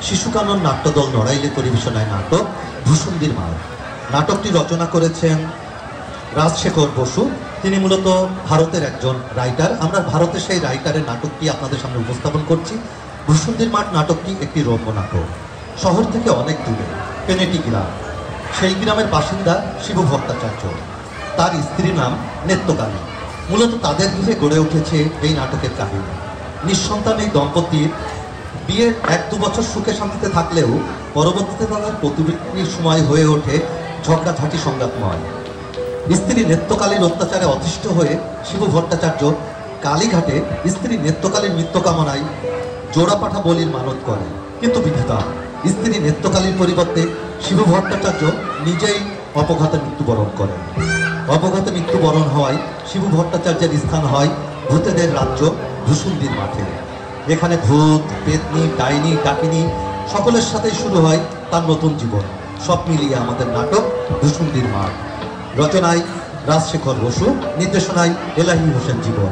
শিশুকানন নাট্যদল নড়াইলে পরিবেশনায় নাটক ভূসুন্দির মাঠ। নাটকটি রচনা করেছেন রাজশেখর বসু। তিনি মূলত ভারতের একজন রাইটার। আমরা ভারতের সেই রাইটারের নাটকটি আপনাদের সামনে উপস্থাপন করছি। ভূসুন্দির মাঠ নাটকটি একটি রম্য নাটক। শহর থেকে অনেক দূরে পেনেটি গ্রাম, সেই গ্রামের বাসিন্দা শিবু ভট্টাচার্য, তার স্ত্রীর নাম নেত্যকালী। মূলত তাদের ঘিরে গড়ে উঠেছে এই নাটকের কাহিনী। নিঃসন্তান এই দম্পতির বিয়ের 1-2 বছর সুখে শান্তিতে থাকলেও পরবর্তীতে তাদের প্রতিবৃত্তির সময় হয়ে ওঠে ঝগড়াঝাঁটি সংঘাতময়। স্ত্রী নেত্যকালীর অত্যাচারে অতিষ্ঠ হয়ে শিবু ভট্টাচার্য কালীঘাটে স্ত্রী নেত্যকালীর মৃত্যু কামনায় জোড়াপাঠা বলির মানত করে। কিন্তু বিধাতা, স্ত্রী নেত্যকালীর পরিবর্তে শিবু ভট্টাচার্য নিজেই অপঘাতে মৃত্যুবরণ করেন। অপঘাতে মৃত্যুবরণ হওয়ায় শিবু ভট্টাচার্যের স্থান হয় ভূতেদের রাজ্য ভূসুন্দির মাঠে। এখানে ভূত, পেতনি, ডাইনি, ডাকিনী সকলের সাথেই শুরু হয় তার নতুন জীবন। সব মিলিয়ে আমাদের নাটক ভূসুন্দির মাঠ। রচনায় রাজশেখর বসু, নির্দেশনায় এলাহি হোসেন জীবন,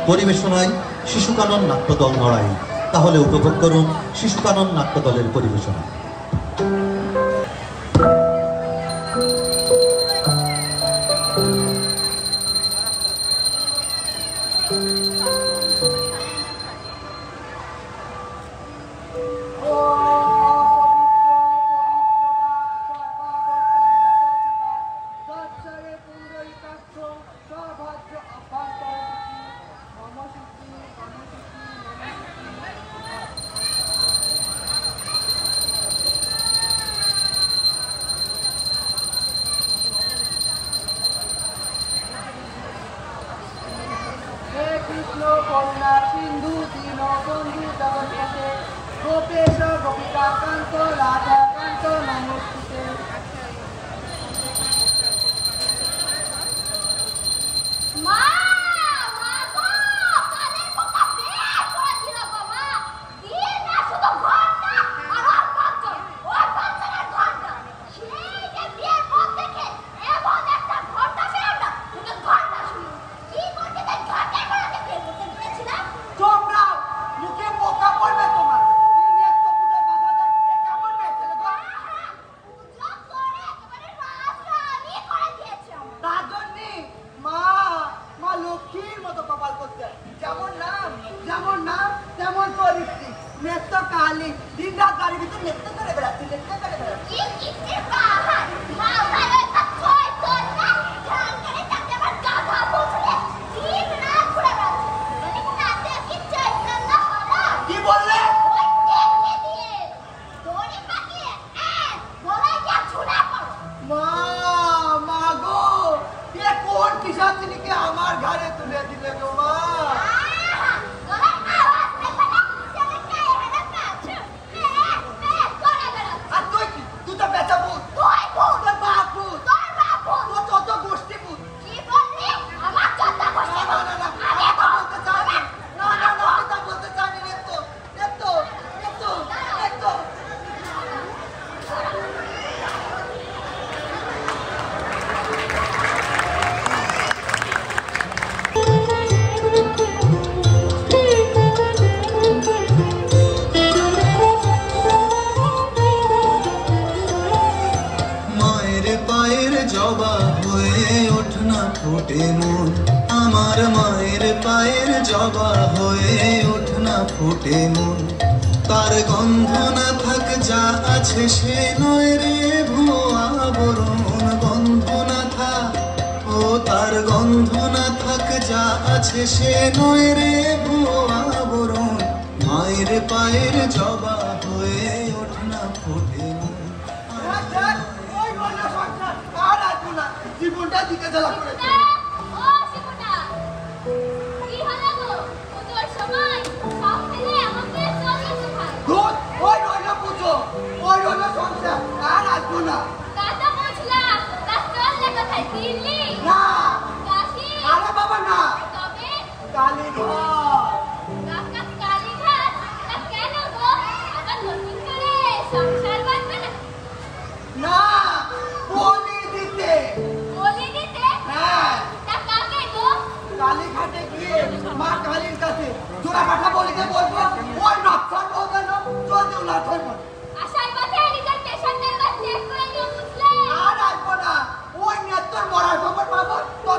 পরিবেশনায় শিশুকানন নাট্যদল নড়াই। তাহলে উপভোগ করুন শিশুকানন নাট্যদলের পরিবেশনা।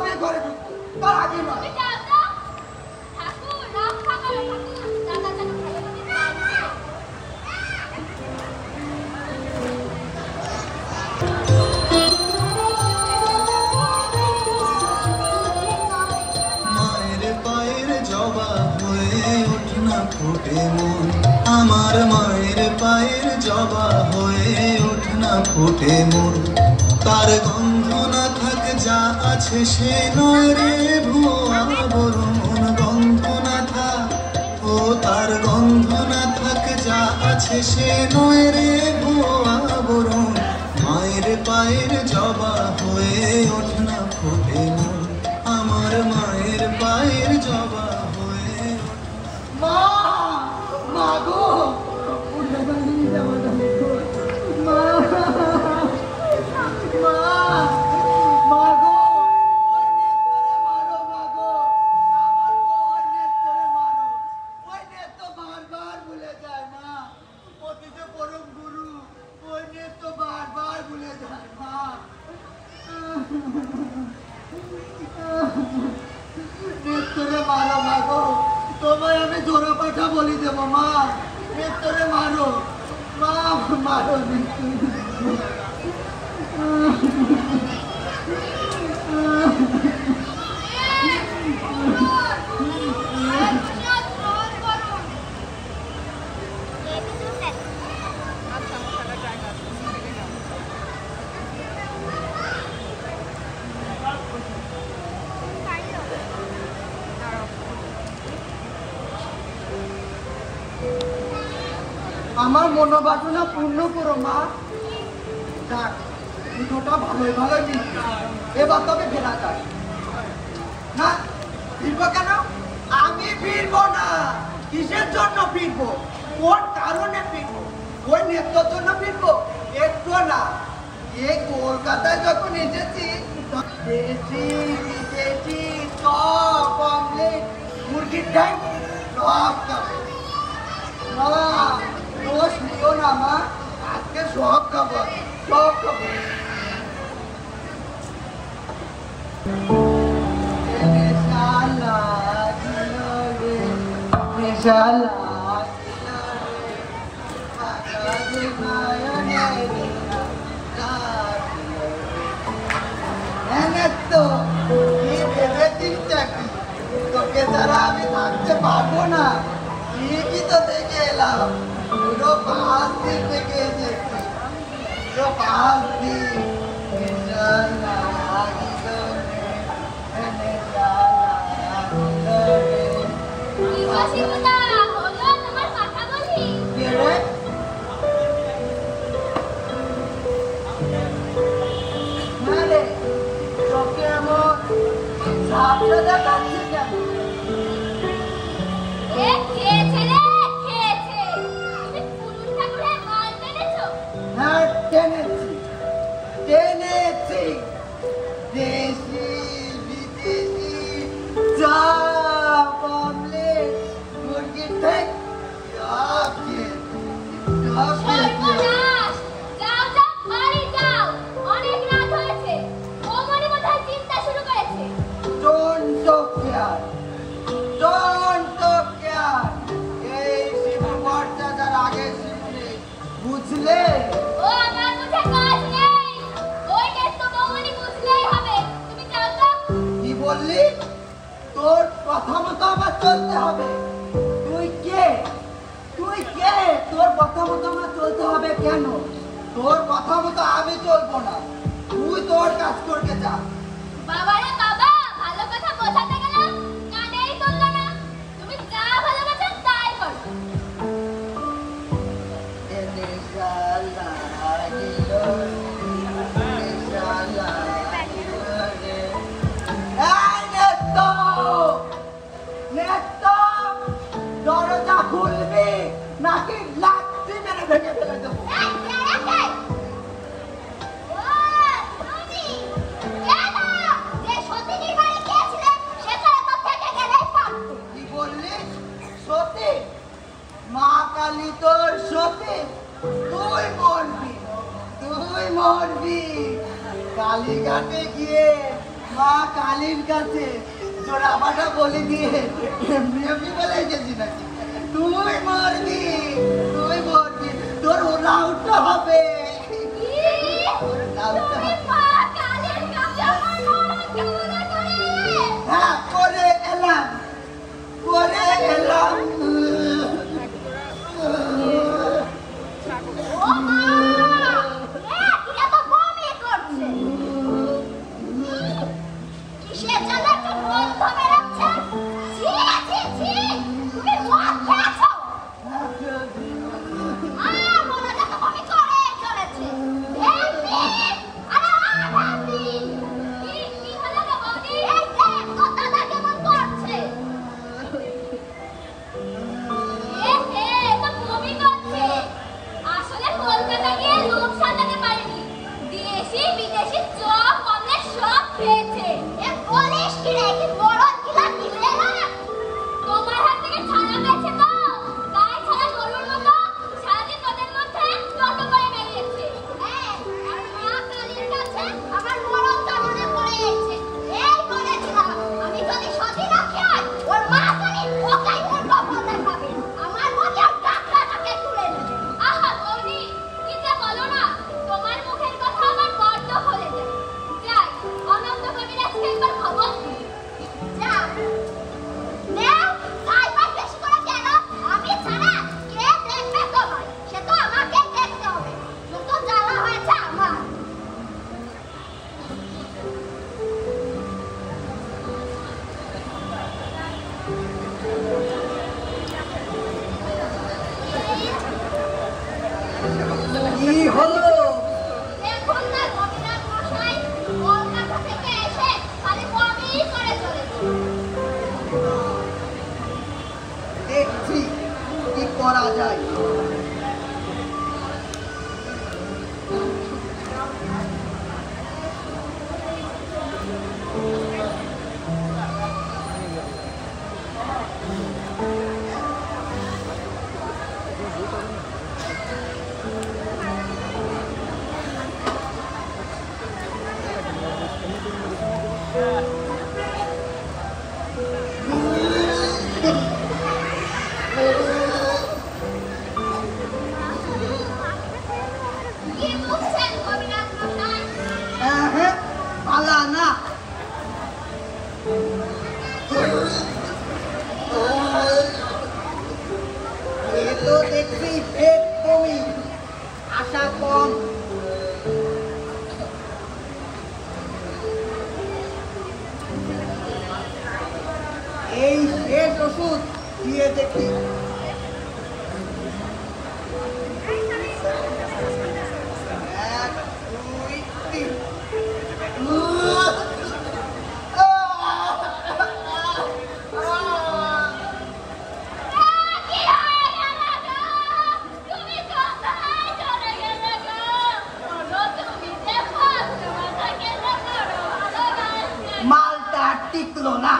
আমি ঘরে ঢুকবো, তার আগে নয়। ফুটে মন আমার মায়ের পায়ের জবা হয়ে ওঠ না ফুটে মন তার গন্ধ না থাক যা আছে সে নয় রে ভুয়া বরণ গন্ধ না থাক ও তার গন্ধ না থাক যা আছে সে নয় রে ভুয়া বরণ মায়ের পায়ের জবা হয়ে ওঠ না ফুটে মন আমার মায়ের পায়ের জবা হয়ে মা মা গো উঠে দাঁড়িয়ে যাওয়া মা মা মা গো ওই নেত্রে মারো মা গো আমার গো ওই নেত্রে মারো ওই নেত্র বারবার ভুলে যায় মা অতি যে পরম গুরু ওই নেত্র বারবার ভুলে যায় মা নেত্রে মারো মা গো তোমায় আমি জোড়া পাঠা বলি দেব মা নেত্রে মারো মা মারো আমার মনোবাসনা পূর্ণ করো মা যাক দুটোটা ভালোই ভালোই মিলছে এবার তবে ফেরা যায় না ফিরবো কেন আমি ফিরবো না কিসের জন্য ফিরবো কোন কারণে ফিরবো ওই নেত্রর জন্য ফিরবো একটু না এই কলকাতায় যখন এসেছি দেশি বিদেশি সব অমলেট মুরগির ট্যাঙ্ক সব খাবে মা দোষ নিও না মা আজকে সব খাবো সব খাবো তোকে ছাড়া আমি থাকতে পারবো না ঠিকই তো দেখে এলাম পুরো 5 দিন থেকে এসেছি পুরো 5 দিন তোকে এমন সাপটা দেখাচ্ছে কেন টেনেছি দেশি বিদেশি চা অমলেট মুরগির ট্যাঙ্ক সব বুঝলে ও আমার বুঝে কাজ নেই ওই নেত্র বৌমনি বুঝলেই হবে তুমি যাও তো কি বললি তোর কথা মতো আমার চলতে হবে তুই কে তোর কথা মতো আমার চলতে হবে কেন তোর কথা মতো আমি চলবো না তুই তোর কাজ করতে যা বাবারে বাবা ভালো কথা বোঝাতে গেলাম কানেই তুললো না তুমি যা ভালোবাসো তাই করো দরজা খুলবি নাকি লাঠি মেরে ভেঙে ফেলে দেবো কি বললি সতী মা কালী তোর সতী তুই মরবি কালীঘাটে গিয়ে মা কালীর কাছে জোড়া পাটা বলে দিয়ে এমনি এমনি বলে এসেছি নাকি? তুই মরবি, তুই মরবি, তোর রাউটটা হবে। হ্যাঁ, করে এলাম, করে এলাম। দেখছি কি করা যায়। এই শেষ ওষুধ দিয়ে দেখি। মালটা টিকলো না।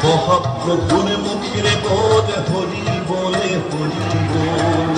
মহাপ্রভুর মুখের বোধ হরি বলে হরি বল।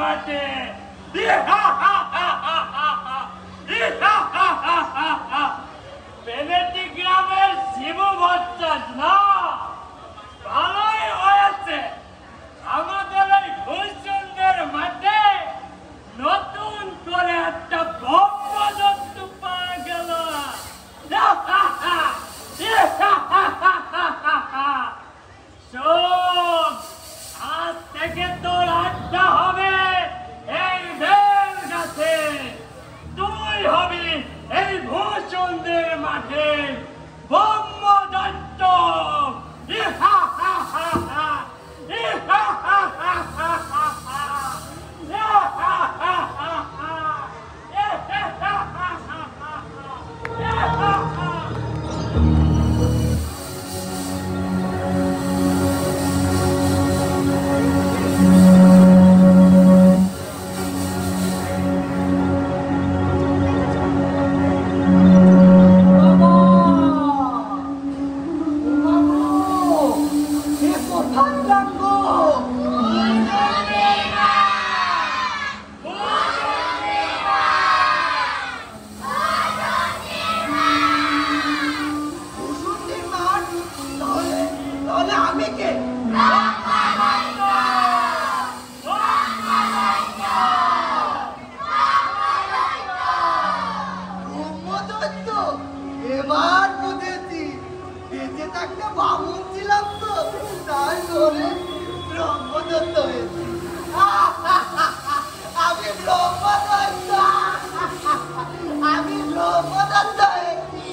মাঠে। পেলেটি গ্রামের শিবু ভট্টাচ না, ভালোই হয়েছে আমাদের এই ভূষণদের মাঠে নতুন করে একটা ব্রহ্মজন্তু পাওয়া গেল। শোন, আজ থেকে তোর আড্ডা হবে এই বেল গাছে, তুই হবি এই ভূষণদের মাঠে ব্রহ্মদত্ত। এবার বুঝেছি, বেঁচে থাকতে বামুন ছিলাম তো, তাই ধরে ব্রহ্মদত্ত হয়েছি। আমি ব্রহ্মদত্ত, আমি ব্রহ্মদত্ত হয়েছি।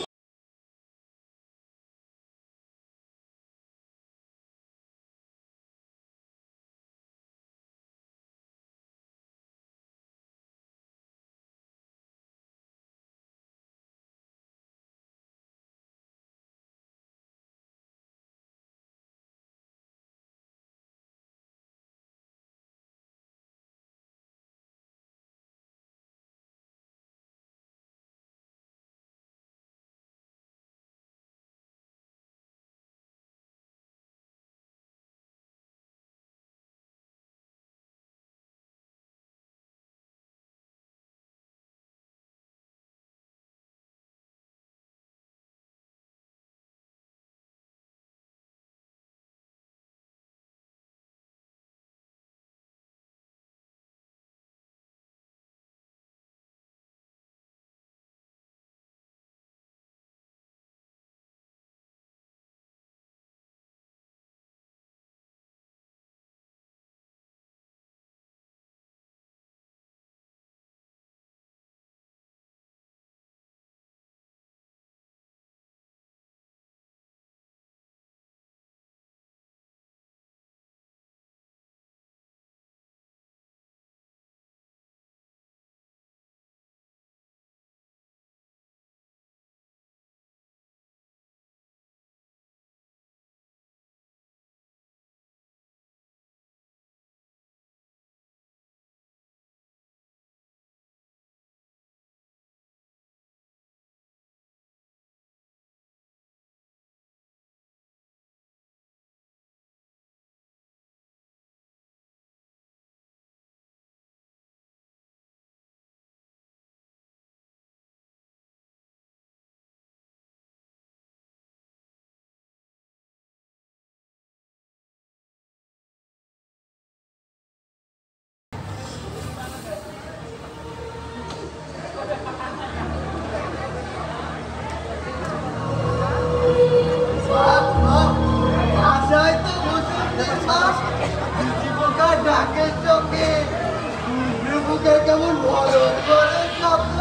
কেমন বড় করে শব্দ,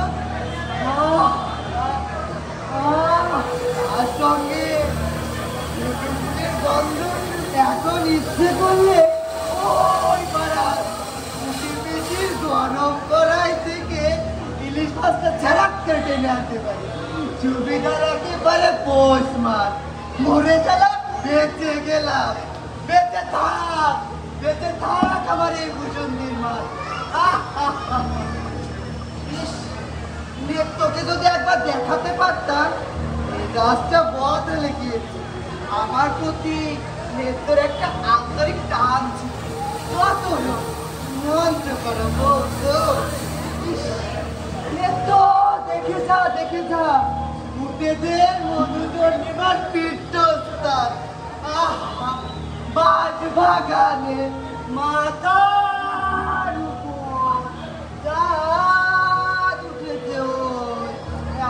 তার সঙ্গে গন্ধ এখন ইচ্ছে করলে ওই পাড়ার বেশির গরম কড়াই থেকে ইলিশ মাছটা ছেড়াক করে টেনে আনতে পারে। সুবিধার একেবারে পোষ মাছ, মরে গেলাম বেঁচে গেলাম, বেঁচে থাক আমার এই ভূষণদের মাছ। তোকে যদি একবার দেখাতে পারতাম এই গাছটা বদলে গিয়েছে, আমার প্রতি নেত্রের একটা আন্তরিক টান ছিল, কত লোক মন্ত্র করো বন্ধু। এ তো দেখে যা উঠে দে মধুদের নিবার পীঠস্থান। আহা বাজ বাগানে মাথার উপর চাঁদ উঠেছে ওই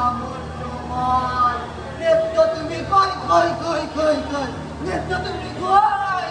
এমন সময়। নেত্য তুমি কই নেত্য তুমি কই?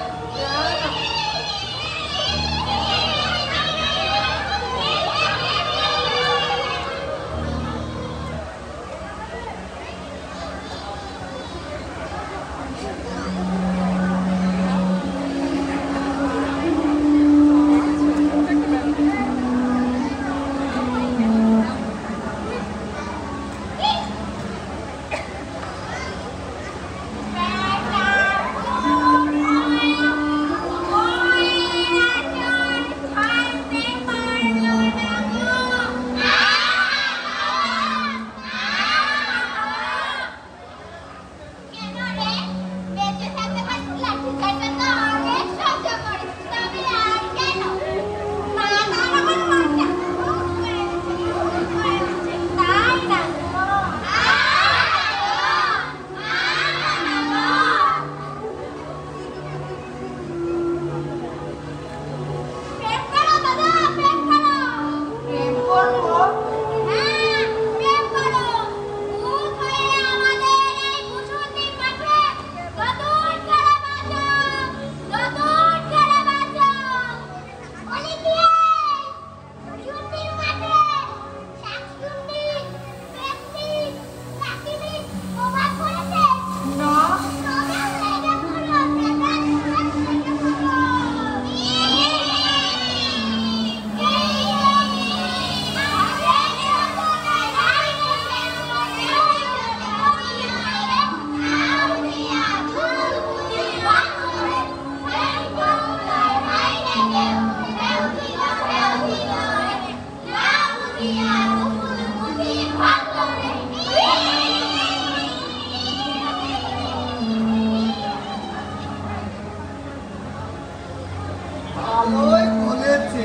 ভালোই বলেছে।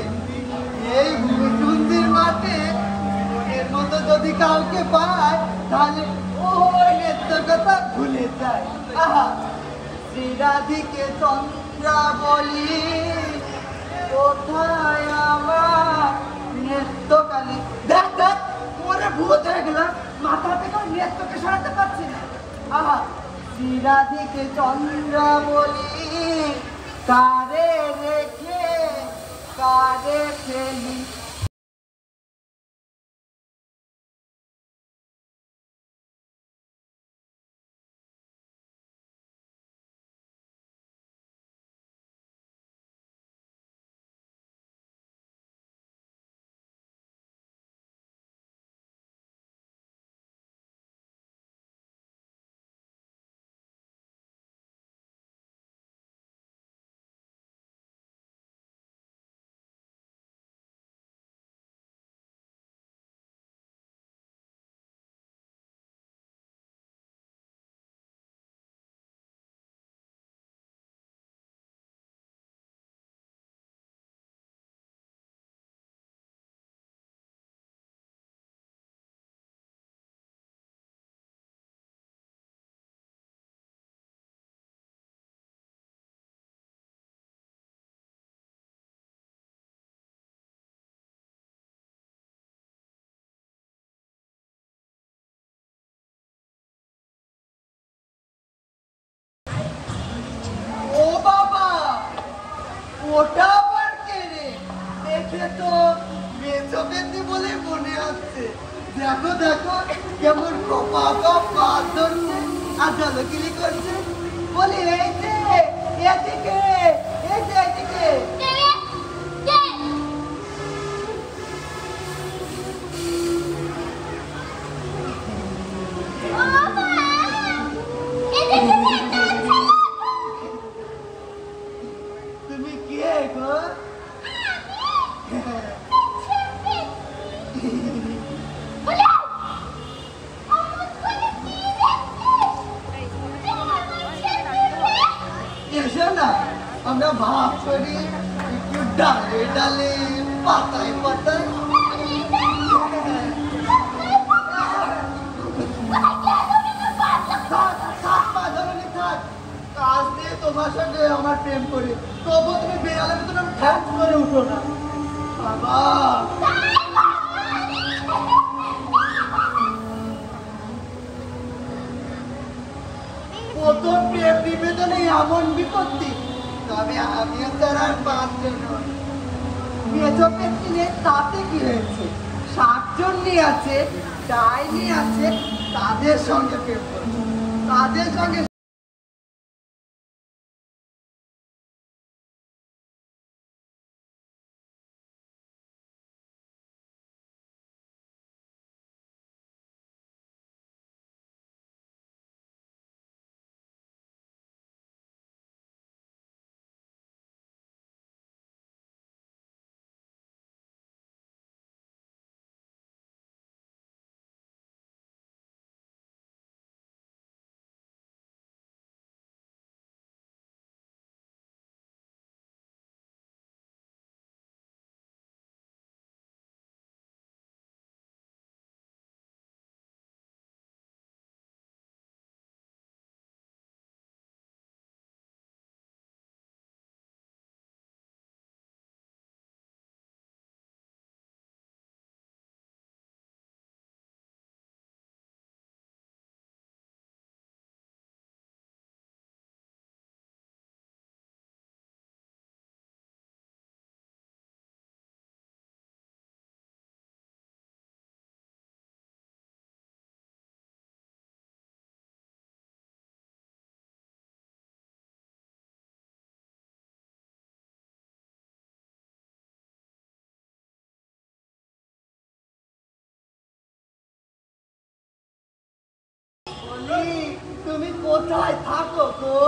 এই ভূষুন্দির মাঠে মনের মতো যদি কাউকে পায় তাহলে ওই নেত্র কথা ভুলে যায়। আহা শ্রীরাধিকে চন্দ্রাবলী কোথায় আমার নেত্রকালী। দেখ মনে ভূত হয়ে গেলাম, মাথা থেকে নেত্রকে সরাতে পারছি না। আহা শ্রীরাধিকে চন্দ্রাবলী কারে রেখে কারে ফেলি। ওটা আবার কে রে? দেখে তো মেজবেদি বলে মনে হচ্ছে। দেখো কেমন কপা হাত ধরছে আর জলকিলি করছে। বলি এই যে এদিকে এদিকে। তুমি কে গো? এসো না, আমরা ভাব করি একটু ডালে পাতায় পাতায় কাজ দিয়ে তোমার সঙ্গে আমার প্রেম করি, তবু তুমি বেড়ালের মতন আমি ঠ্যাপ করে উঠো না বাবা। প্রথম প্রেম নিবেদনে এমন বিপত্তি, তবে আমিও তার আর পাঁচজন মেজপের কিনে তাতে কি হয়েছে? 60 জন নিয়ে আছে, ডাইনি আছে, তাদের সঙ্গে প্রেম করবো, তাদের সঙ্গে। তুমি কোথায় থাকো গো?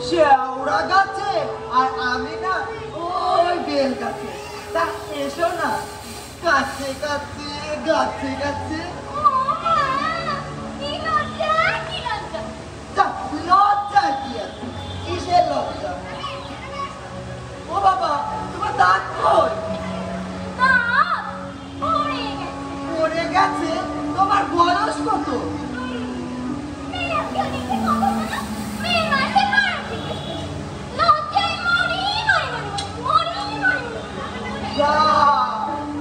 শেওড়া গাছে, আর আমি না ওই বেল গাছে। তা এসো না, কাছে কাছে গাছে গাছে। লজ্জা কি আছে? কিসের লজ্জা? ও বাবা, তোমার দাঁত কই? পড়ে গেছে? তোমার বয়স কত?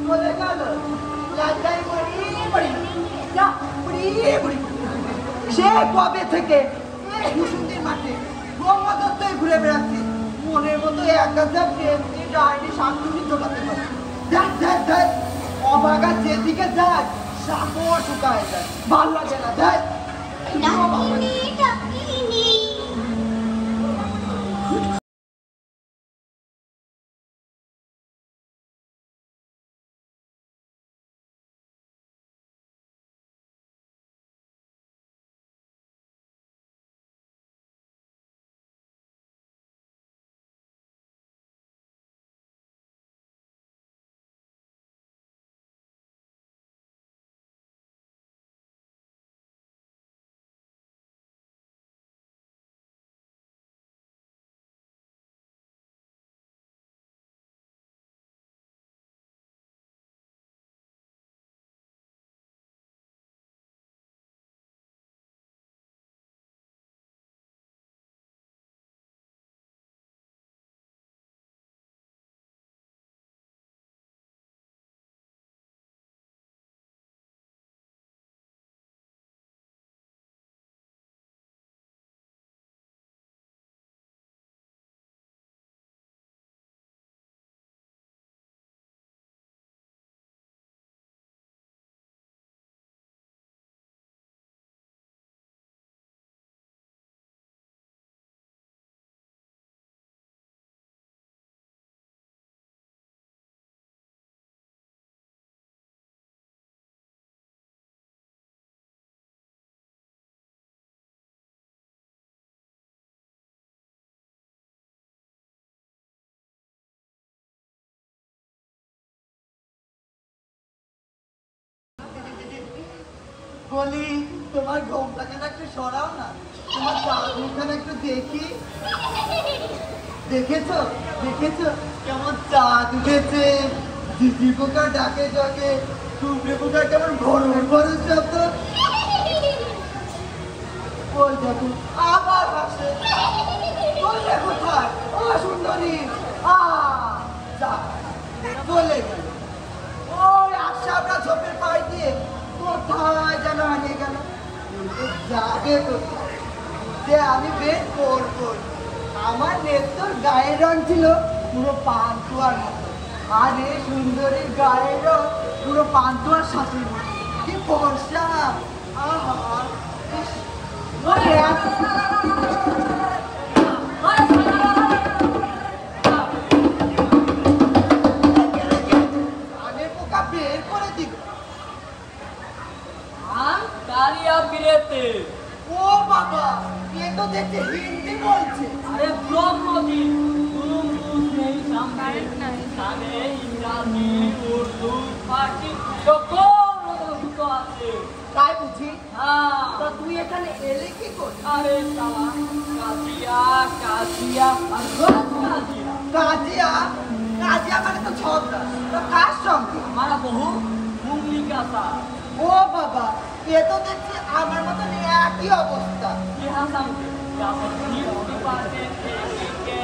বলে গেল লজ্জায় সে কবে থেকে এই ভূষুন্দির মাঠে ব্রহ্মদত্তই ঘুরে বেড়াচ্ছি, মনের মতো একা থাকতে ডাইনি শান্তি জোগাতে পারে। দেখ দেখ দেখ, অবাগা যেদিকে যায় সাগর শুকায় যায়, ভাল লাগে না। দেখ বলি, তোমার ঘোমটাকে একটু সরাও না, তোমার চাঁদমুখখানা একটু দেখি। দেখেছো দেখেছো কেমন চাঁদ উঠেছে, ঝিঝি পোকা ডাকে ডাকে, টুকরে পোকা কেমন ঘর ঘর শব্দ। ওই দেখো আবার হাসে। চলে কোথায়? ও সুন্দরী, চলে গেল। ওই আশাটা ঝোপের পায়ে দিয়ে কোথায় যেন হারিয়ে গেল। যাবে কোথায় যে আমি বেশ করবো। আমার নেত্রর গায়ের রং ছিল পুরো পান্তুয়ার মতো, আর এই সুন্দরীর গায়ের রং পুরো পান্তুয়ার শাশুড়ির মতো। কি ফর্সা! আহা, আগে পোকা বের করে দিল। ও বাবা, এ তো দেখতে হিন্দি বলছে। আরে ব্রহ্মজি, তুম বুঝ নেই সামনে ইংরাজি, উর্দু, ফার্সি সকল রকম আছে। তাই বুঝি? হ্যাঁ। তা তুই এখানে এলে কি করছিস? আরে সালা, কাজিয়া আর কাজিয়া। কাজিয়া? কাজিয়া মানে তো ঝগড়া। তা কার সঙ্গে? हमारा बहु मुंगली का था। ও বাবা, এ তো দেখছি আমার মতন একই অবস্থা। यहाँ समझे, यहाँ की बातें के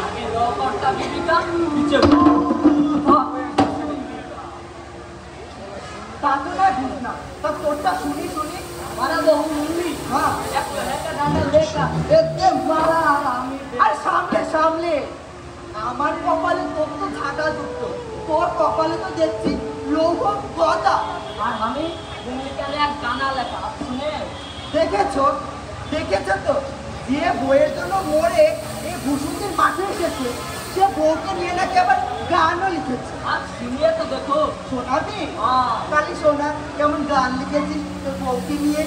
आगे दो पट्टा बीबी का पीछे তা তো না বুঝ না। তা তোরটা শুনি শুনি। हमारा बहु मुंगली হ্যাঁ, एक है का डांडा लेका একদম মারা আমি। আর সামনে সামনে আমার কপালে তোর তো ঝাঁটা যুক্ত, তোর কপালে তো দেখছি লৌহ গদা। और हमें मुंगली का एक गाना लगा सुने। দেখেছো দেখেছো তো, যে বইয়ের জন্য মরে এই ভূষুন্দির মাঠে এসেছে, সে বউকে নিয়ে নাকি আবার গানও লিখেছে। आज सुनिए तो देखो। শোনাবি? हाँ। কালি শোনা কেমন গান লিখেছিস তোর বউকে নিয়ে।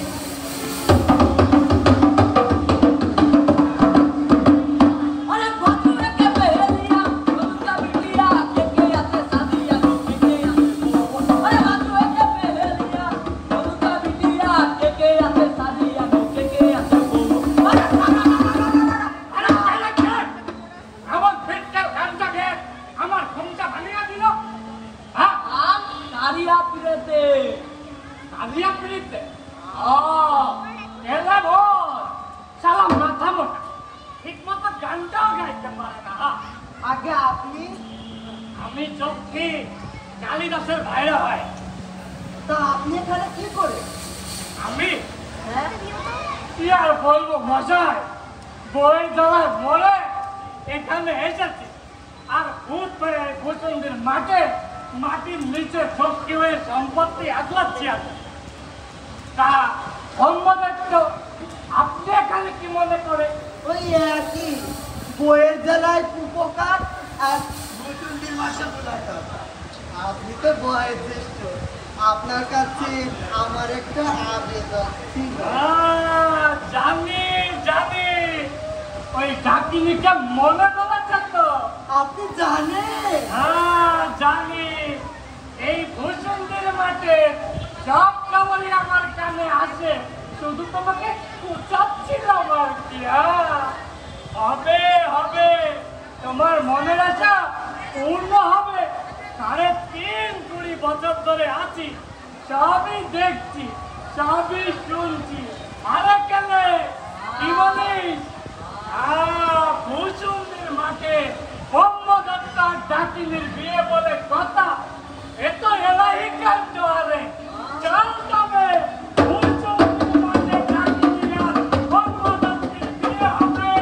अरे बचुए के पहेलिया बचुआ बिटिया के आते शादिया के आते। अरे बचुए के पहेलिया बचुआ बिटिया के आते शादिया के आते। আমার পেটটা গানটাকে আমার ঘুমটা ভাঙিয়ে দিল। হ্যাঁ, हम सारिया पिरते কালিয়া পিড়িতে এলা ভোর সালা মাথা মোটা, ঠিক মতো গানটাও গাইতে পারে না। আগে আপনি? আমি যক্ষী কালিদাসের ভাইরা হয়। তা আপনি এখানে কি করে? আমি হ্যাঁ, কি আর বলবো মশাই, বই জ্বালায় বলে এখানে এসেছি। আর ভূত পেয়ে ভূষণদের মাটির নিচে চক্কি হয়ে সম্পত্তি আগলাচ্ছি আমি। তা সম্বন্ধে তো আপনি এখানে কি মনে করে? ওই একই বইয়ের জ্বালায় কুপকার আর ভূষুন্দির মাসে বোলাটা। আপনি তো বয়ের জ্যেষ্ঠ, আপনার কাছে আমার একটা আবেদন ছিল। জানি জানি, ওই ডাকিনিকে মনে করেছে তো? আপনি জানেন? হ্যাঁ জানি, এই ভূষণদের মাঠে সব খবরই আমার কানে আসে, শুধু তোমাকে খুঁচাচ্ছিলাম আর কি। হবে হবে, তোমার মনের আশা পূর্ণ হবে। 3.5 বছর ধরে আছি, সবই দেখছি, সবই শুনছি। আরে কেনে কি বলিস? ভূষণদের মাঠে ব্রহ্মদত্তা ডাকিনীর বিয়ে বলে কথা, এ তো এলাই কাণ্ড। আরে চল তবে ভূষণদের মাঠে ডাকিনী আর ব্রহ্মদত্তের বিয়ে হবে।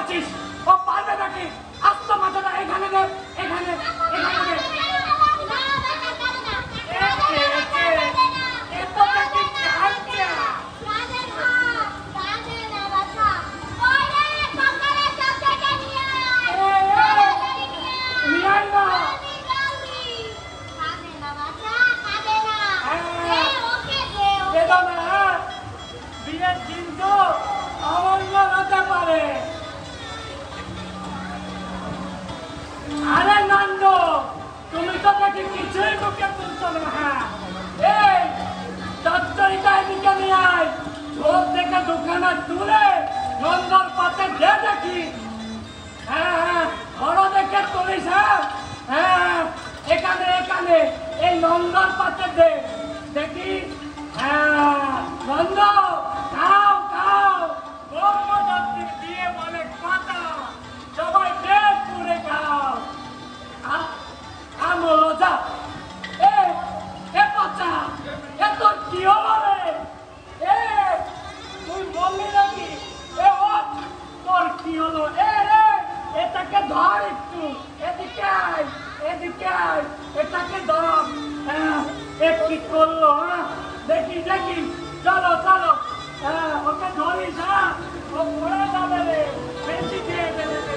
করছিস? ও পারবে নাকি? আস্ত মাথাটা এখানে দে, এখানে এখানে দে। আরে নন্দ, তুমি তো দেখি কিছুই মুখে তুলছো না। হ্যাঁ, এই চচ্চড়িটা এদিকে নিয়ে আয়। ঝোল থেকে দুখানা তুলে নন্দর পাতে দে দেখি। হ্যাঁ হ্যাঁ, বড় দেখে তুলিস। হ্যাঁ হ্যাঁ, এখানে এখানে এই নন্দর পাতে দে দেখি। হ্যাঁ, নন্দ খাও খাও, ব্রহ্মদত্তি দিয়ে বলে কথা, সবাই পেট পুরে খাও। আমলো যা। এ বাচ্চা, এ তোর কি হলো রে? তুই বললি নাকি? তোর কি হলো? এটাকে ধর একটু, এদিকে আয়, এদিকে আয়, এটাকে ধর। এ কি করলো? দেখি দেখি, চলো চলো, ওকে ধরিস। ও পড়ে যাবে রে, বেশি খেয়ে ফেলেছে।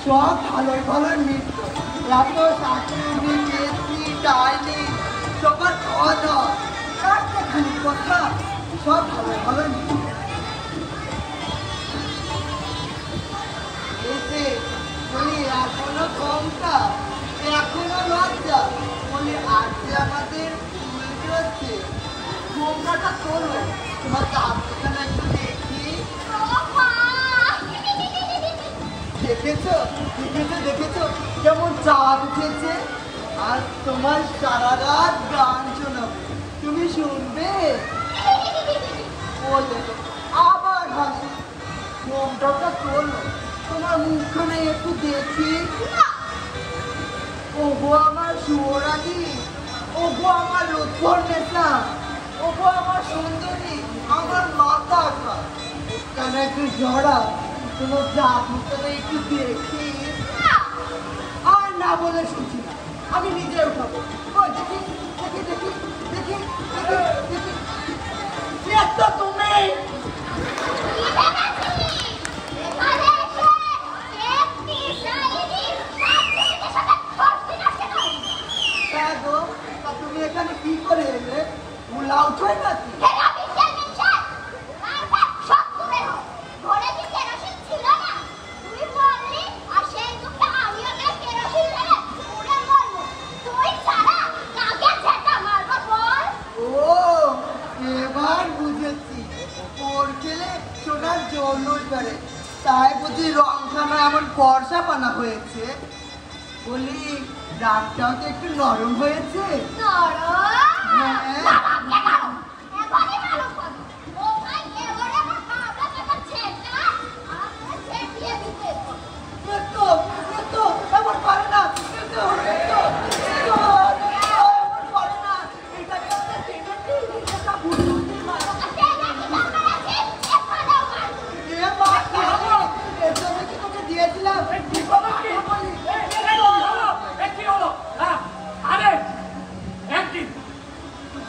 সব ভালোই ভালোই মিত্র, এত চাকরি কেসি ডাইনি সবার খাওয়া দাওয়া, একটাখানি কথা, সব ভালোই ভালোই মিত্র। এসে বলি এখনো কমটা, এখনো লজ্জা, বলি আজকে আমাদের উল্টে হচ্ছে। ঘোমটাটা তোলো, তোমার চাপখানা একটু দেখি। দেখেছো দেখেছো দেখেছো কেমন চাঁদ উঠেছে? আর তোমার সারা রাত গান শোনাবে, তুমি শুনবে? বললে আবার হাসি। ঘোমটাটা তোলো, তোমার মুখখানে একটু দেখি। ওগো আমার সুরানি, ওগো আমার রূপর নেতা, ওগো আমার সুন্দরী, আমার মাথা খা, কেন একটু জড়া, তোমার জাদুটা একটু দেখি। আর না বলে শুনছি না, আমি নিজে উঠাবো। দেখি দেখি দেখি দেখি দেখি দেখি, তো তুমি তুমি এখানে কি করে এলে? লাউট হয় নাকি? তাই বুঝি রংখানা এমন ফর্সা পানা হয়েছে? বলি রাতটাও তো একটু নরম হয়েছে।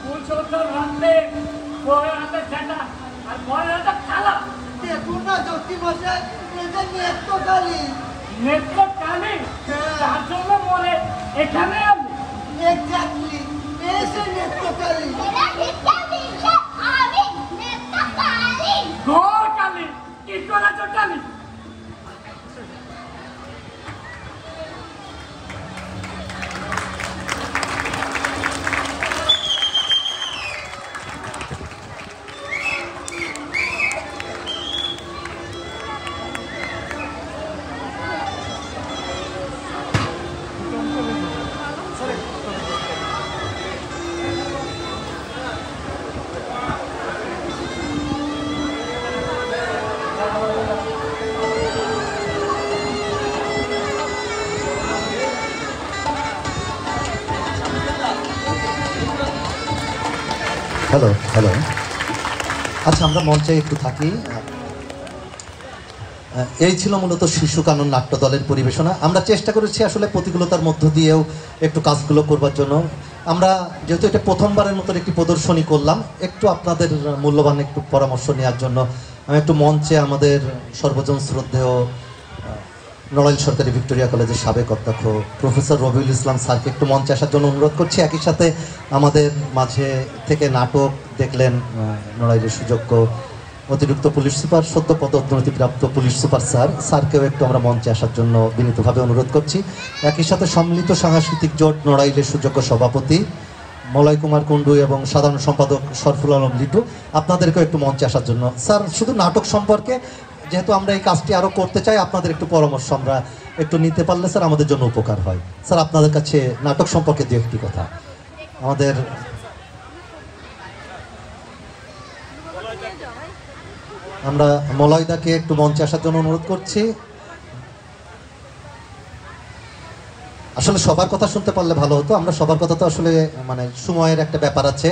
ভূষণদের রাখলে বইয়ের হাতে ঝেঁটা আর বইয়ের হাতে থালা। দেখুন না জ্যোতি মশাই, এই যে নেত্রকালী। নেত্রকালী? তার জন্য বলে এখানে আমি এক্স্যাক্টলি, এই যে নেত্রকালী। এরা ভিক্ষা দিচ্ছে, আমি নেত্রকালী। ঘোর কালী। কি করেছ কালী? হ্যালো হ্যালো, আচ্ছা আমরা মঞ্চে একটু থাকি। এই ছিল মূলত শিশু কানন নাট্য দলের পরিবেশনা। আমরা চেষ্টা করেছি আসলে প্রতিকূলতার মধ্য দিয়েও একটু কাজগুলো করবার জন্য। আমরা যেহেতু এটা প্রথমবারের মতো একটি প্রদর্শনী করলাম, একটু আপনাদের মূল্যবান একটু পরামর্শ নেওয়ার জন্য আমি একটু মঞ্চে আমাদের সর্বজন শ্রদ্ধেয় নড়াইল সরকারি ভিক্টোরিয়া কলেজের সাবেক অধ্যক্ষ প্রফেসর রবিউল ইসলাম স্যারকে একটু মঞ্চে আসার জন্য অনুরোধ করছি। একই সাথে আমাদের মাঝে থেকে নাটক দেখলেন নড়াইলের সুযোগ্য অতিরিক্ত পুলিশ সুপার, সদ্য পদোন্নতিপ্রাপ্ত পুলিশ সুপার স্যারকেও একটু আমরা মঞ্চে আসার জন্য বিনীতভাবে অনুরোধ করছি। একই সাথে সম্মিলিত সাংস্কৃতিক জোট নড়াইলের সুযোগ্য সভাপতি মলয় কুমার কুণ্ডু এবং সাধারণ সম্পাদক সরফুল আলম লিটু, আপনাদেরকেও একটু মঞ্চে আসার জন্য। স্যার, শুধু নাটক সম্পর্কে, যেহেতু আমরা এই কাজটি আরও করতে চাই, আপনাদের একটু পরামর্শ আমরা একটু নিতে পারলে স্যার আমাদের জন্য উপকার হয়। স্যার, আপনাদের কাছে নাটক সম্পর্কে দু একটি কথা। আমাদের আমরা মলয়দাকে একটু মঞ্চে আসার জন্য অনুরোধ করছি। আসলে সবার কথা শুনতে পারলে ভালো হতো। আমরা সবার কথা তো আসলে মানে সময়ের একটা ব্যাপার আছে।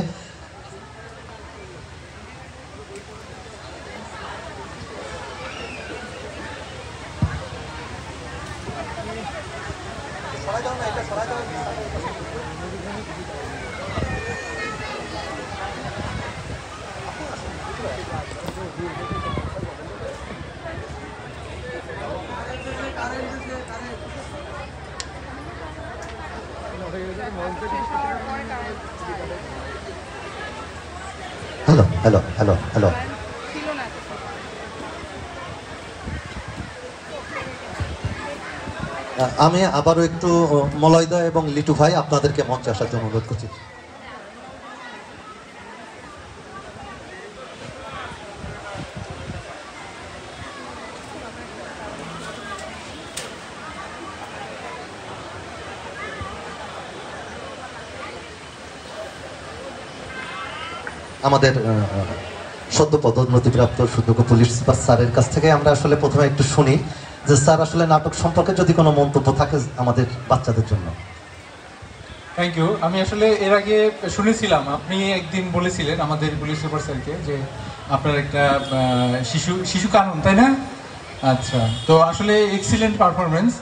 হ্যালো হ্যালো হ্যালো হ্যালো, আমি আবারও একটু মলয়দা এবং লিটু ভাই আপনাদেরকে মঞ্চে আসার জন্য অনুরোধ করছি। আমাদের সদ্য পদোন্নতিপ্রাপ্ত সুযোগ্য পুলিশ সুপার স্যারের কাছ থেকে আমরা আসলে প্রথমে একটু শুনি যে স্যার আসলে নাটক সম্পর্কে যদি কোনো মন্তব্য থাকে আমাদের বাচ্চাদের জন্য। Thank you. আমি আসলে এর আগে শুনেছিলাম, আপনি একদিন বলেছিলেন আমাদের পুলিশ সুপার স্যারকে যে আপনার একটা শিশু কানন, তাই না? আচ্ছা, তো আসলে এক্সিলেন্ট পারফরমেন্স।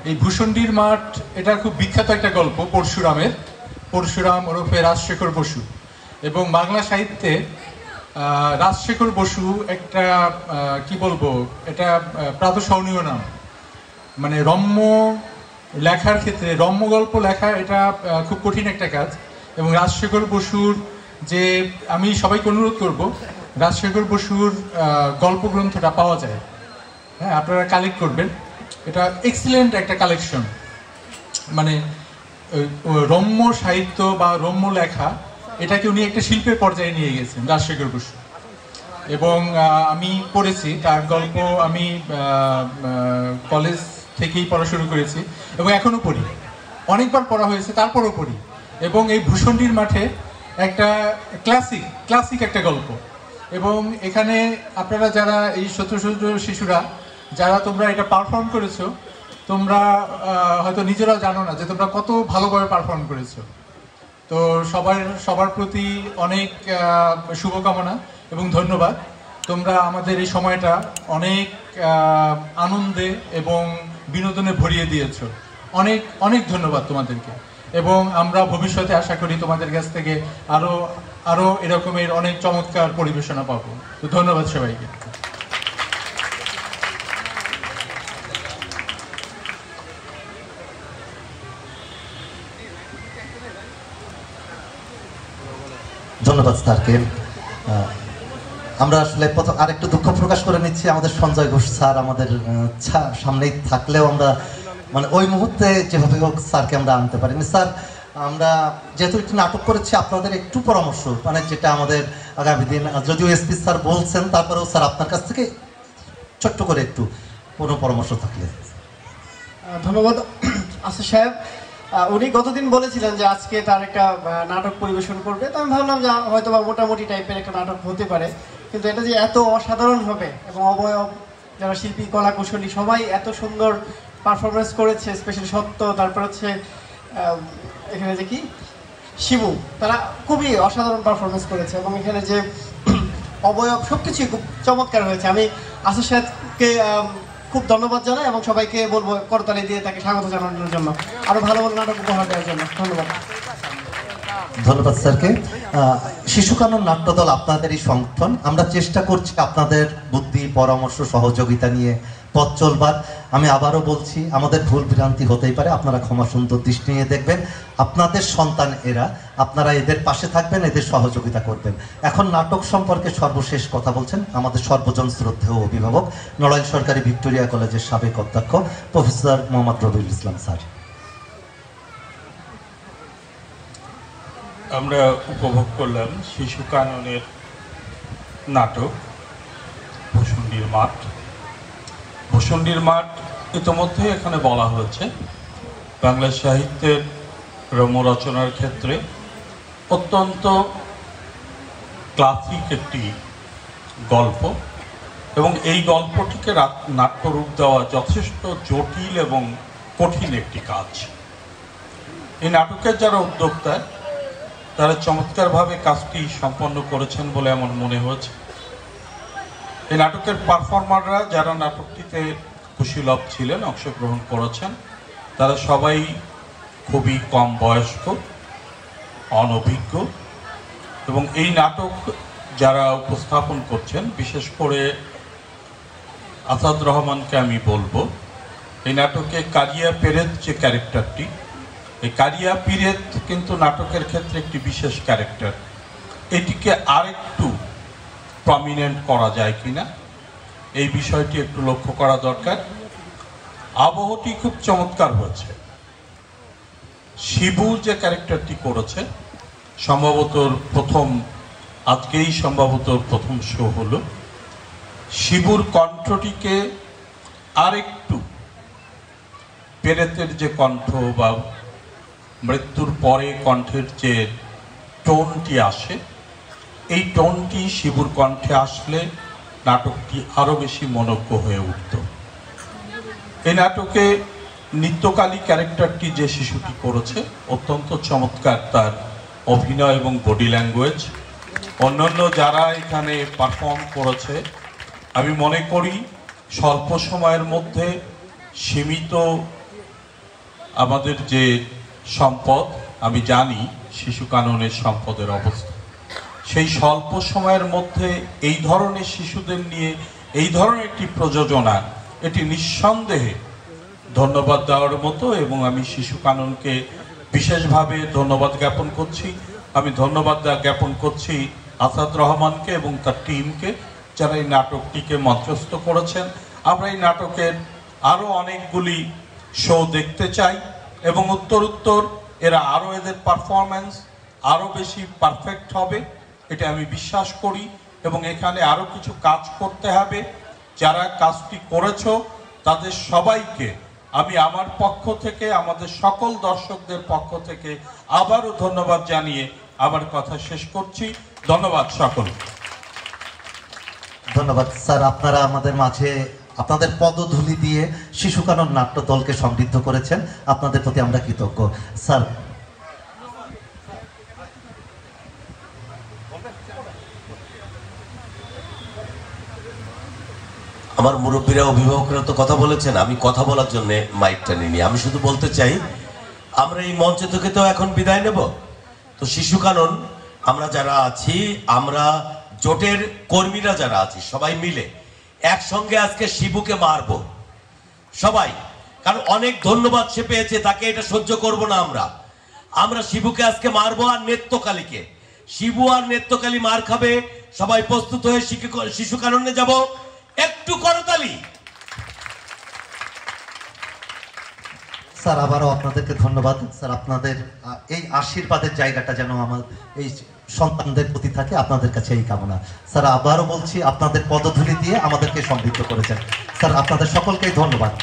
এই ভূষণ্ডির মাঠ, এটা খুব বিখ্যাত একটা গল্প পরশুরামের, পরশুরাম ওরফে রাজশেখর বসু। এবং বাংলা সাহিত্যে রাজশেখর বসু একটা কি বলবো, এটা প্রাতঃস্মরণীয় নাম। মানে রম্য লেখার ক্ষেত্রে, রম্য গল্প লেখা এটা খুব কঠিন একটা কাজ। এবং রাজশেখর বসুর যে, আমি সবাইকে অনুরোধ করব, রাজশেখর বসুর গল্প গ্রন্থটা পাওয়া যায়, হ্যাঁ আপনারা কালেক্ট করবেন। এটা এক্সিলেন্ট একটা কালেকশন। মানে রম্য সাহিত্য বা রম্য লেখা, এটাকে উনি একটা শিল্পের পর্যায়ে নিয়ে গেছেন রাজশেখর বসু। এবং আমি পড়েছি তার গল্প, আমি কলেজ থেকেই পড়া শুরু করেছি এবং এখনও পড়ি, অনেকবার পড়া হয়েছে, তারপরও পড়ি। এবং এই ভূষণ্ডির মাঠে একটা ক্লাসিক একটা গল্প। এবং এখানে আপনারা যারা এই ছোট ছোট শিশুরা যারা তোমরা এটা পারফর্ম করেছো, তোমরা হয়তো নিজেরাও জানো না যে তোমরা কত ভালোভাবে পারফর্ম করেছো। তো সবার প্রতি অনেক শুভকামনা এবং ধন্যবাদ। তোমরা আমাদের এই সময়টা অনেক আনন্দে এবং বিনোদনে ভরিয়ে দিয়েছো। অনেক অনেক ধন্যবাদ তোমাদেরকে। এবং আমরা ভবিষ্যতে আশা করি তোমাদের কাছ থেকে আরো এরকমের অনেক চমৎকার পরিবেশনা পাবো। তো ধন্যবাদ সবাইকে। ধন্যবাদ স্যারকে। আমরা আসলে প্রথম আরেকটু দুঃখ প্রকাশ করে নিচ্ছি, আমাদের সঞ্জয় ঘোষ স্যার আমাদের সামনেই থাকলেও আমরা মানে ওই মুহূর্তে যেভাবে হোক স্যারকে আমরা আনতে পারিনি। স্যার, আমরা যেহেতু একটু নাটক করেছি, আপনাদের একটু পরামর্শ মানে যেটা আমাদের আগামী দিন, যদিও এসপি স্যার বলছেন, তারপরেও স্যার আপনার কাছ থেকে ছোট্ট করে একটু কোনো পরামর্শ থাকলে। ধন্যবাদ আসিফ সাহেব। উনি গতদিন বলেছিলেন যে আজকে তার একটা নাটক পরিবেশন করবে, তো আমি ভাবলাম যে হয়তো বা মোটামুটি টাইপের একটা নাটক হতে পারে, কিন্তু এটা যে এত অসাধারণ হবে এবং অবয়ব যারা শিল্পী কলা কুশলী সবাই এত সুন্দর পারফরমেন্স করেছে, স্পেশালি সত্য, তারপর হচ্ছে এখানে যে কি শিবু, তারা খুবই অসাধারণ পারফরমেন্স করেছে এবং এখানে যে অবয়ব সবকিছুই খুব চমৎকার হয়েছে। আমি আসিফ সাহেবকে খুব ধন্যবাদ জানাই এবং সবাইকে বলবো করতালি দিয়ে তাকে স্বাগত জানানোর জন্য, আরো ভালো ভালো নাটক উপহার দেওয়ার জন্য। ধন্যবাদ। ধন্যবাদ স্যারকে। শিশু কানন নাট্যদল আপনাদেরই সংগঠন, আমরা চেষ্টা করছি আপনাদের বুদ্ধি পরামর্শ সহযোগিতা নিয়ে পথ চলবার। আমি আবারও বলছি, আমাদের ভুল ভ্রান্তি হতেই পারে, আপনারা ক্ষমা সুন্দর দৃষ্টি নিয়ে দেখবেন। আপনাদের সন্তান এরা, আপনারা এদের পাশে থাকবেন, এদের সহযোগিতা করবেন। এখন নাটক সম্পর্কে সর্বশেষ কথা বলছেন আমাদের সর্বজন শ্রদ্ধেয় অভিভাবক, নড়াইল সরকারি ভিক্টোরিয়া কলেজের সাবেক অধ্যক্ষ প্রফেসর মোহাম্মদ রবিউল ইসলাম স্যার। আমরা উপভোগ করলাম শিশু কাননের নাটক ভূষণ্ডির মাঠ। ভূষণ্ডির মাঠ ইতোমধ্যে এখানে বলা হয়েছে বাংলা সাহিত্যের রম্যরচনার ক্ষেত্রে অত্যন্ত ক্লাসিক একটি গল্প, এবং এই গল্পটিকে নাট্যরূপ দেওয়া যথেষ্ট জটিল এবং কঠিন একটি কাজ। এই নাটকের যারা উদ্যোক্তা তারা চমৎকারভাবে কাজটি সম্পন্ন করেছেন বলে আমার মনে হয়েছে। এই নাটকের পারফর্মাররা যারা নাটকটিতে কুশীলভ ছিলেন, অংশগ্রহণ করেছেন, তারা সবাই খুবই কম বয়স্ক, অনভিজ্ঞ, এবং এই নাটক যারা উপস্থাপন করছেন, বিশেষ করে আসাদ রহমানকে আমি বলবো, এই নাটকে কারিয়া পেরেদ যে ক্যারেক্টারটি, এই কারিয়া পিরেদ কিন্তু নাটকের ক্ষেত্রে একটি বিশেষ ক্যারেক্টার। এটিকে আরেকটু প্রমিনেন্ট করা যায় কিনা এই বিষয়টি একটু লক্ষ্য করা দরকার। আবহটি খুব চমৎকার হয়েছে। শিবু যে ক্যারেক্টারটি করেছে, সম্ভবত আজকেই সম্ভবত প্রথম শো হলো, শিবুর কণ্ঠটিকে আরেকটু পেরেতের যে কণ্ঠ বা মৃত্যুর পরে কণ্ঠের যে টোনটি আসে, এই টোনটি শিবুর কণ্ঠে আসলে নাটকটি আরও বেশি মনোজ্ঞ হয়ে উঠত। এই নাটকে নিত্যকালী ক্যারেক্টারটি যে শিশুটি করেছে, অত্যন্ত চমৎকার তার অভিনয় এবং বডি ল্যাঙ্গুয়েজ। অন্যান্য যারা এখানে পারফর্ম করেছে, আমি মনে করি স্বল্প সময়ের মধ্যে সীমিত আমাদের যে সম্পদ, আমি জানি শিশু কাননের সম্পদের অবস্থা, সেই স্বল্প সময়ের মধ্যে এই ধরনের শিশুদের নিয়ে এই ধরনের একটি প্রযোজনা, এটি নিঃসন্দেহে ধন্যবাদ দেওয়ার মতো, এবং আমি শিশু কাননকে বিশেষভাবে ধন্যবাদ জ্ঞাপন করছি। আমি ধন্যবাদ জ্ঞাপন করছি আসাদ রহমানকে এবং তার টিমকে, যারা এই নাটকটিকে মঞ্চস্থ করেছেন। আমরা এই নাটকের আরও অনেকগুলি শো দেখতে চাই এবং উত্তর এরা আরও এদের পারফরম্যান্স আরও বেশি পারফেক্ট হবে, এটা আমি বিশ্বাস করি। এবং এখানে আরও কিছু কাজ করতে হবে। যারা কাজটি করেছো তাদের সবাইকে আমি আমার পক্ষ থেকে, আমাদের সকল দর্শকদের পক্ষ থেকে আবারও ধন্যবাদ জানিয়ে আমার কথা শেষ করছি। ধন্যবাদ সকল। ধন্যবাদ স্যার, আপনারা আমাদের মাঝে আপনাদের পদধূলি দিয়ে শিশু কানন নাট্য দলকে সমৃদ্ধ করেছেন, আপনাদের প্রতি আমরা কৃতজ্ঞ। স্যার, আমার মুরব্বীরা অভিভাবকরা তো কথা বলেছেন, আমি কথা বলার জন্য মাইকটা নিইনি। আমি শুধু বলতে চাই, আমরা এই মঞ্চ থেকে তো এখন বিদায় নেব। তো শিশু কানন আমরা যারা আছি, আমরা জোটের কর্মীরা যারা আছি, সবাই মিলে একসঙ্গে আজকে শিবুকে মারবো সবাই, কারণ অনেক ধন্যবাদ সে পেয়েছে, তাকে এটা সহ্য করব না আমরা শিবুকে আজকে মারবো। আর নেত্রকালীকে, শিবু আর নেত্রকালী মার খাবে। সবাই প্রস্তুত হয়ে শিশু কাননে যাব। একটু করতালি। স্যার আবারও আপনাদেরকে ধন্যবাদ স্যার, আপনাদের এই আশীর্বাদের জায়গাটা যেন আমার এই সন্তানদের প্রতি থাকে, আপনাদের কাছে এই কামনা। স্যার আবারও বলছি, আপনাদের পদধূলি দিয়ে আমাদেরকে সমৃদ্ধ করেছেন স্যার, আপনাদের সকলকেই ধন্যবাদ।